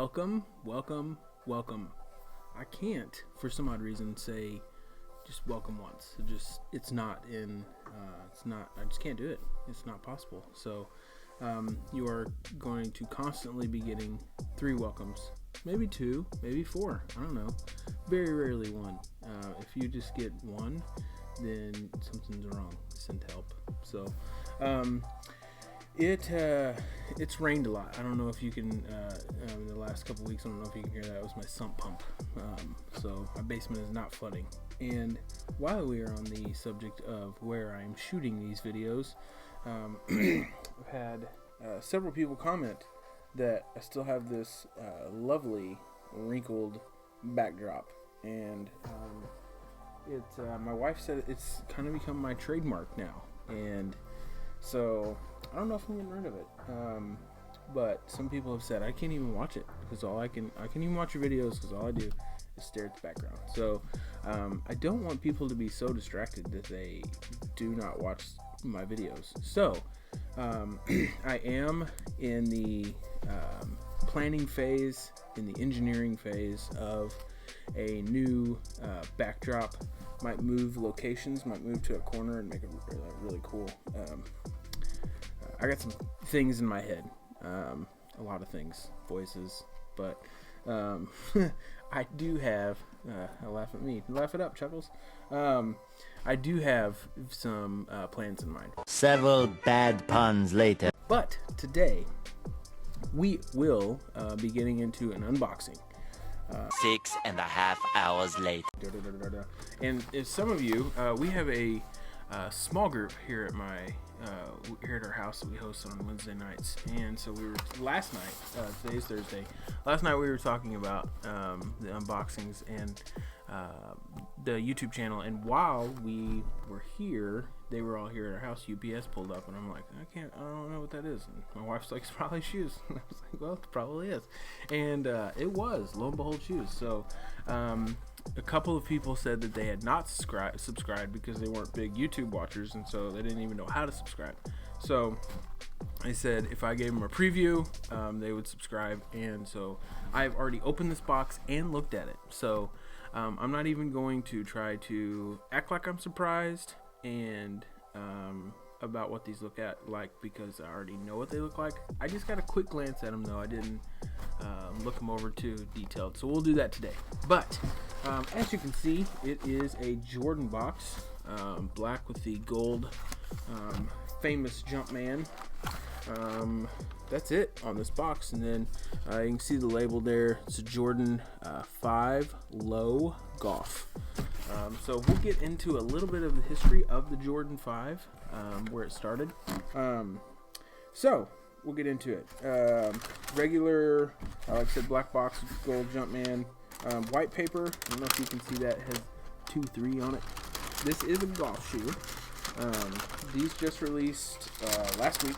Welcome. I can't, for some odd reason, say just welcome once. It's not, I just can't do it. It's not possible. So you are going to constantly be getting 3 welcomes, maybe 2, maybe 4. I don't know. Very rarely 1. If you just get 1, then something's wrong. Send help. So it's rained a lot. I don't know if you can, in the last couple weeks, I don't know if you can hear that. It was my sump pump. So my basement is not flooding. And while we are on the subject of where I'm shooting these videos, I've had several people comment that I still have this lovely wrinkled backdrop. And my wife said it's kind of become my trademark now. And so I don't know if I'm getting rid of it, but some people have said I can't even watch it because I can even watch your videos because all I do is stare at the background. So I don't want people to be so distracted that they do not watch my videos. So I am in the planning phase, in the engineering phase of a new backdrop. Might move locations, might move to a corner and make it really cool. I got some things in my head, a lot of things, voices, but I do have, laugh at me, laugh it up, Chuckles. I do have some plans in mind. Several bad puns later. But today, we will be getting into an unboxing. 6.5 hours later. And if some of you, we have a small group here at here at our house that we host on Wednesday nights. And so we were last night. Today's Thursday. Last night we were talking about the unboxings and the YouTube channel. And while we were here, they were all here at our house. UPS pulled up, and I'm like, I don't know what that is. And my wife's like, it's probably shoes. And I was like, well, it probably is. And it was, lo and behold, shoes. So a couple of people said that they had not subscribed because they weren't big YouTube watchers, and so they didn't even know how to subscribe. So I said if I gave them a preview, they would subscribe. And so I've already opened this box and looked at it. So I'm not even going to try to act like I'm surprised and about what these look like because I already know what they look like. I just got a quick glance at them though. I didn't look them over too detailed. So we'll do that today. But as you can see, it is a Jordan box, black with the gold famous Jumpman. That's it on this box, and then you can see the label there. It's a Jordan 5 Low Golf. So we'll get into a little bit of the history of the Jordan 5, where it started. So we'll get into it. Regular, like I said, black box, gold Jumpman, white paper. I don't know if you can see that, it has 2-3 on it. This is a golf shoe. These just released last week.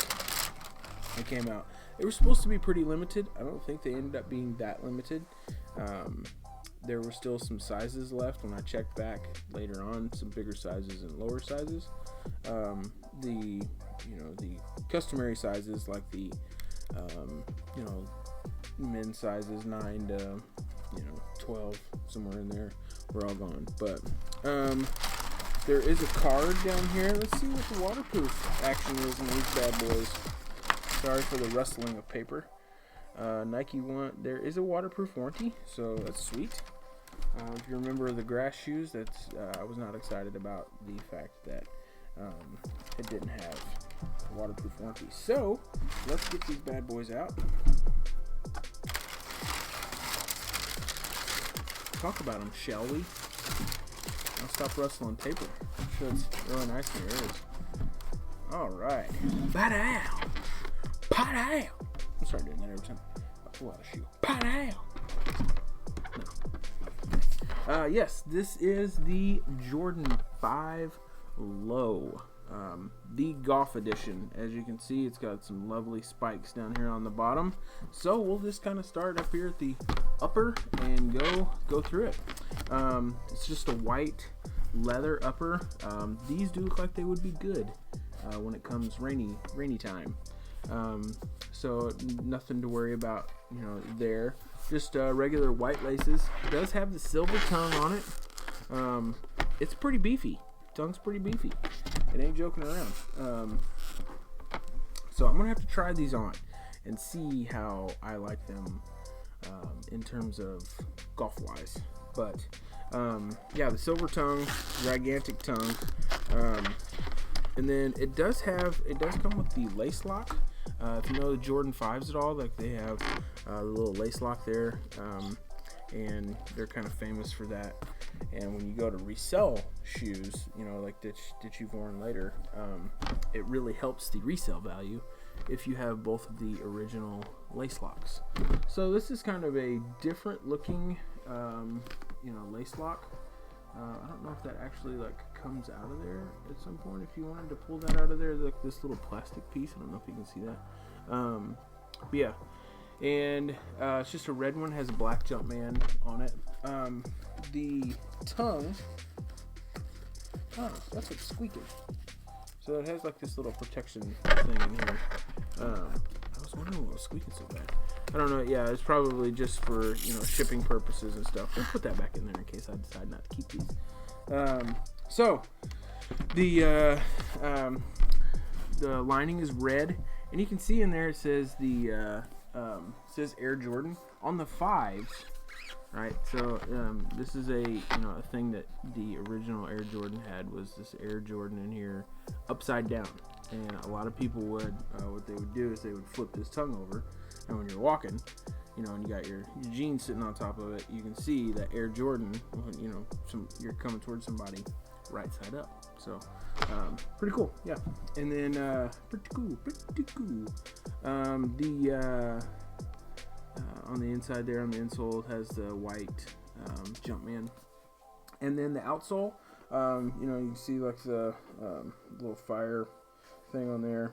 They came out. They were supposed to be pretty limited. I don't think they ended up being that limited. There were still some sizes left when I checked back later on, some bigger sizes and lower sizes. The customary sizes like the men's sizes 9 to 12, somewhere in there, were all gone. But there is a card down here. Let's see what the waterproof action is in these bad boys. Sorry for the rustling of paper. Nike there is a waterproof warranty, so that's sweet. If you remember the grass shoes, I was not excited about the fact that it didn't have a waterproof warranty. So let's get these bad boys out. Talk about them, shall we? I'll stop rustling paper. I'm sure it's really nice in your ears. All right. Pat-ow! Pat-ow! I'm start doing that every time I pull out a shoe. Pat-ow! No. Yes, this is the Jordan 5 Low. The golf edition. As you can see, it's got some lovely spikes down here on the bottom. So we'll just kind of start up here at the upper and go through it. It's just a white leather upper. These do look like they would be good when it comes rainy time. So nothing to worry about, there. just regular white laces. It does have the silver tongue on it. It's pretty beefy. Tongue's pretty beefy. It ain't joking around. So I'm gonna have to try these on and see how I like them in terms of golf wise. But yeah, the silver tongue, gigantic tongue, and then it does come with the lace lock. If you know the Jordan 5s at all, like they have a little lace lock there, and they're kind of famous for that. And when you go to resell shoes, you know, like that you've worn later, it really helps the resale value if you have both of the original lace locks. So this is kind of a different looking, lace lock. I don't know if that actually like comes out of there at some point. If you wanted to pull that out of there, like this little plastic piece. I don't know if you can see that. But yeah, and it's just a red one. Has a black Jumpman on it. The tongue. Oh, that's what's squeaking. So it has like this little protection thing in here. I was wondering what was squeaking so bad. I don't know. Yeah, it's probably just for shipping purposes and stuff. We'll put that back in there in case I decide not to keep these. So the lining is red, and you can see in there it says says Air Jordan on the 5s. Right, so this is a thing that the original Air Jordan had, was this Air Jordan in here upside down, and a lot of people would what they would do is they would flip this tongue over, and when you're walking, and you got your jeans sitting on top of it, you can see that Air Jordan, you're coming towards somebody right side up. So pretty cool, yeah. And then pretty cool. On the inside there, on the insole, it has the white Jumpman. And then the outsole, you can see like the little fire thing on there,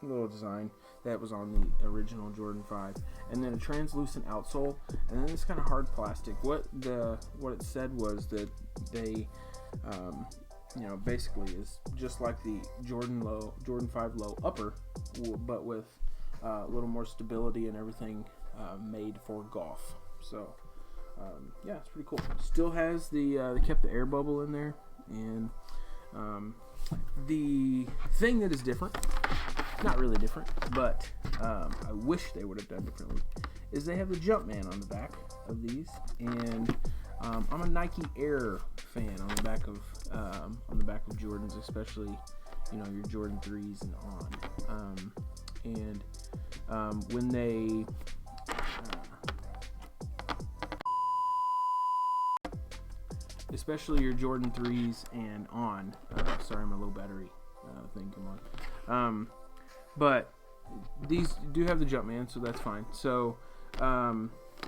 little design that was on the original Jordan 5. And then a translucent outsole, and then this kind of hard plastic. What it said was that they, basically is just like the Jordan 5 low upper, but with a little more stability and everything made for golf. So yeah, it's pretty cool. Still has they kept the air bubble in there, and the thing that is different, not really different, but I wish they would have done differently, is they have the Jumpman on the back of these, and I'm a Nike Air fan on the back of Jordans, especially your Jordan 3s and on. And when they especially your Jordan 3s and on, sorry, my low battery thing come on, but these do have the Jumpman, so that's fine. So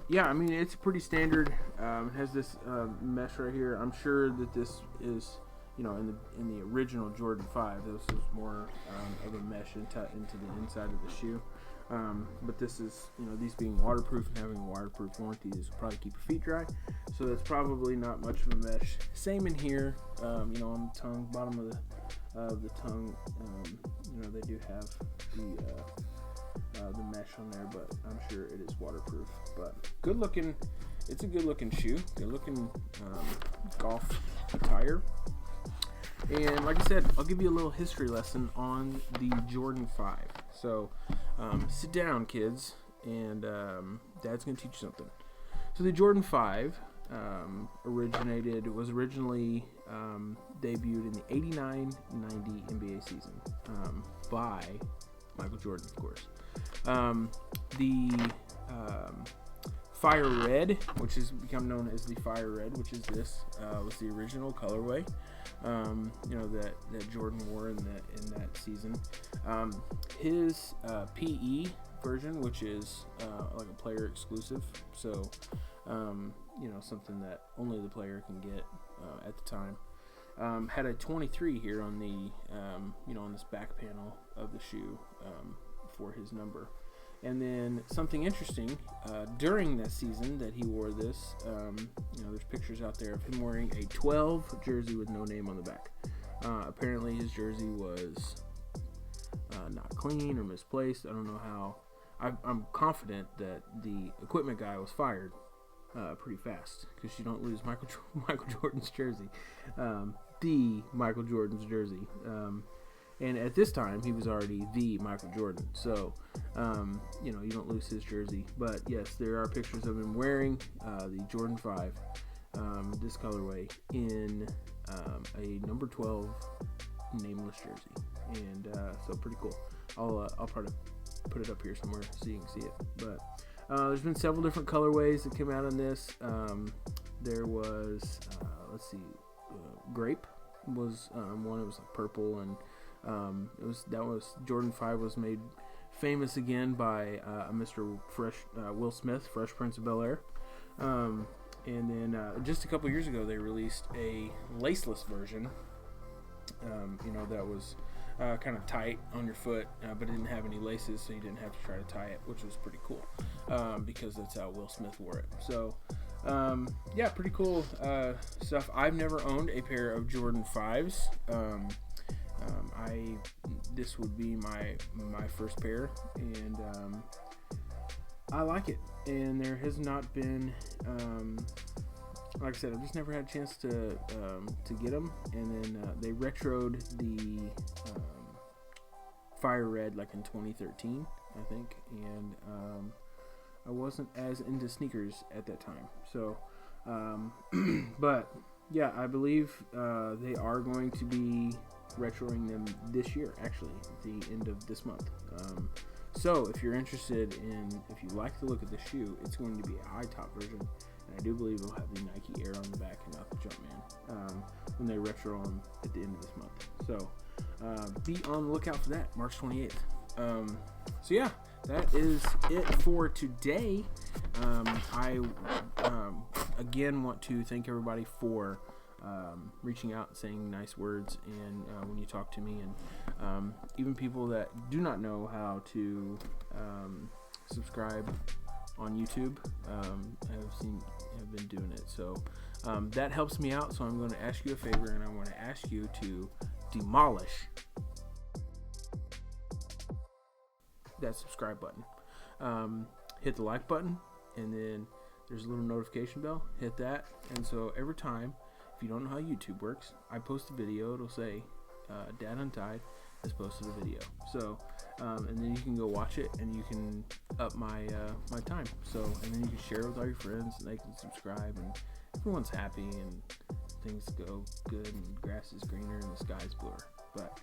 yeah, I mean, it's pretty standard. It has this mesh right here. I'm sure that this is in the original Jordan 5, this was more of a mesh into the inside of the shoe. But this is, these being waterproof and having a waterproof warranty, this will probably keep your feet dry. So that's probably not much of a mesh. Same in here, on the tongue, bottom of the tongue. They do have the mesh on there, but I'm sure it is waterproof. But good looking, it's a good looking shoe, good looking golf attire. And like I said, I'll give you a little history lesson on the Jordan 5. So sit down, kids, and Dad's going to teach you something. So the Jordan 5 was originally debuted in the 89-90 NBA season by Michael Jordan, of course. The Fire Red, which has become known as the Fire Red, which is this, was the original colorway. That Jordan wore in that season. His PE version, which is like a player exclusive, so something that only the player can get at the time, had a 23 here on the on this back panel of the shoe for his number. And then something interesting, during that season that he wore this, there's pictures out there of him wearing a 12 jersey with no name on the back. Apparently his jersey was not clean or misplaced. I don't know how. I'm confident that the equipment guy was fired pretty fast, because you don't lose Michael Jordan's jersey, the Michael Jordan's jersey. And at this time, he was already the Michael Jordan. So, you don't lose his jersey. But yes, there are pictures of him wearing the Jordan 5, this colorway, in a number 12 nameless jersey. And so pretty cool. I'll probably put it up here somewhere so you can see it. But there's been several different colorways that came out on this. There was, grape was one. It was like purple, and Jordan 5 was made famous again by Mr. Will Smith, Fresh Prince of Bel-Air. And then just a couple years ago, they released a laceless version. That was kind of tight on your foot, but it didn't have any laces, so you didn't have to try to tie it, which was pretty cool, because that's how Will Smith wore it. So, pretty cool stuff. I've never owned a pair of Jordan 5s. This would be my first pair, and I like it. And there has not been, like I said, I've just never had a chance to get them. And then they retroed the Fire Red like in 2013, I think, and I wasn't as into sneakers at that time. So, but yeah, I believe they are going to be retroing them this year, actually, at the end of this month. So if you're interested if you like the look of the shoe, it's going to be a high top version, and I do believe it'll have the Nike Air on the back and not the Jumpman when they retro them at the end of this month. So be on the lookout for that, March 28th. So yeah, that is it for today. I again want to thank everybody for reaching out and saying nice words, and when you talk to me, and even people that do not know how to subscribe on YouTube have been doing it. So that helps me out. So I'm going to ask you a favor, and I want to ask you to demolish that subscribe button. Hit the like button, and then there's a little notification bell. Hit that, and so every time, if you don't know how YouTube works, I post a video, it'll say Dad Untied has posted a video. So and then you can go watch it, and you can up my time. So, and then you can share it with all your friends, and they can subscribe, and everyone's happy, and things go good, and grass is greener, and the sky's bluer. But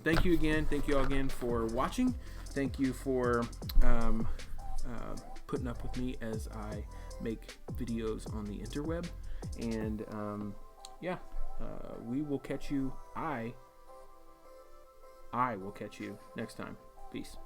thank you again. Thank you all again for watching. Thank you for putting up with me as I make videos on the interweb. And we will catch you. I will catch you next time. Peace.